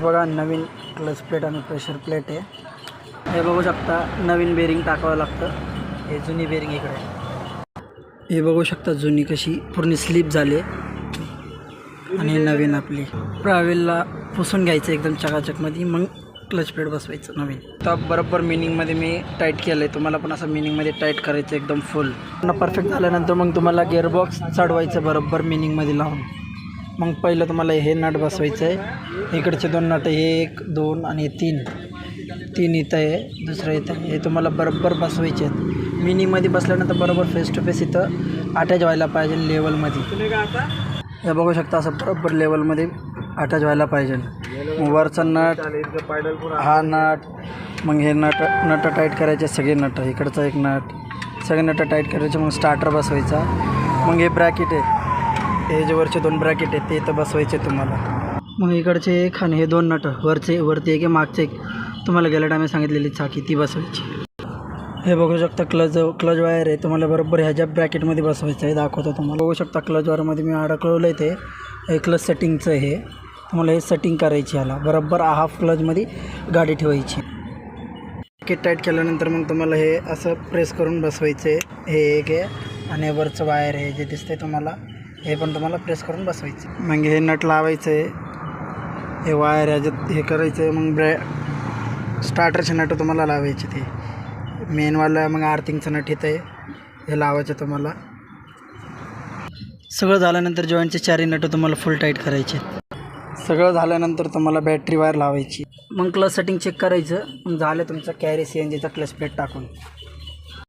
बघा नवीन clutch plate आणि pressure plate आहे. हे बघू शकता नवीन बेरिंग टाकावं लागतं. हे जुनी बेरिंग इकडे. हे बघू शकता जुनी कशी पूर्ण स्लिप झाली आणि नवीन आपली ट्रॅव्हलला पुसून घ्यायचं एकदम चकाचकमध्ये, मग क्लच प्लेट बसवायचं नवीन. तर बरोबर मिनिंगमध्ये मी टाईट केलं आहे. तुम्हाला पण असं मिनिंगमध्ये टाईट करायचं एकदम फुल. परफेक्ट झाल्यानंतर मग तुम्हाला गिअरबॉक्स चढवायचं बरोबर मिनिंगमध्ये लावून. मग पहिलं तुम्हाला हे नट बसवायचं आहे. इकडचे 2 नट, हे 1 2 आणि 3 इथं आहे, दुसरं इथं. हे तुम्हाला बरोबर बसवायचे आहेत. मिनीमध्ये बसल्यानंतर बरोबर फेस टू फेस इथं अटॅच व्हायला पाहिजे लेवलमध्ये. हे बघू शकता असं बरोबर लेवलमध्ये अटॅच व्हायला पाहिजे. मग वरचा नट, हा नट, मग हे नट टाईट करायचे सगळे नट. इकडचा एक नट, सगळे नट टाईट करायचे. मग स्टार्टर बसवायचा. मग हे ब्रॅकेट आहे, हे जे वरचे 2 ब्रॅकेट आहेत ते इथं बसवायचे तुम्हाला. मग इकडचे एक आणि हे 2 नट, वरती एक आहे, मागचे एक तुम्हाला गेल्या टायमाला सांगितलेली चाकी ती बसवायची. हे बघू शकता क्लच वायर आहे, तुम्हाला बरोबर ह्याच्या ब्रॅकेटमध्ये बसवायचं आहे. दाखवतो तुम्हाला. बघू शकता क्लच वायरमध्ये मी अडकवलं आहे. हे क्लच सेटिंगचं हे तुम्हाला हे सेटिंग करायची. ह्याला बरोबर हाफ क्लचमध्ये गाडी ठेवायची. ब्रॅकेट टाईट केल्यानंतर मग तुम्हाला हे असं प्रेस करून बसवायचं आहे. हे एक आहे आणि वरचं वायर आहे जे दिसतंय तुम्हाला, हे पण तुम्हाला प्रेस करून बसवायचं. मग हे नट लावायचं आहे. हे वायर ह्याच्यात हे करायचं आहे. मग स्टार्टरचे नट तुम्हाला लावायचे. ते मेनवाला मग आर्थिंगचं नट इथं आहे, हे लावायचं तुम्हाला. सगळं झाल्यानंतर जॉईंटचे 4 नट तुम्हाला फुल टाईट करायचे. सगळं झाल्यानंतर तुम्हाला बॅटरी वायर लावायची. मग क्लच सेटिंग चेक करायचं. मग झालं तुमचं कॅरी CNGचा क्लच प्लेट टाकून.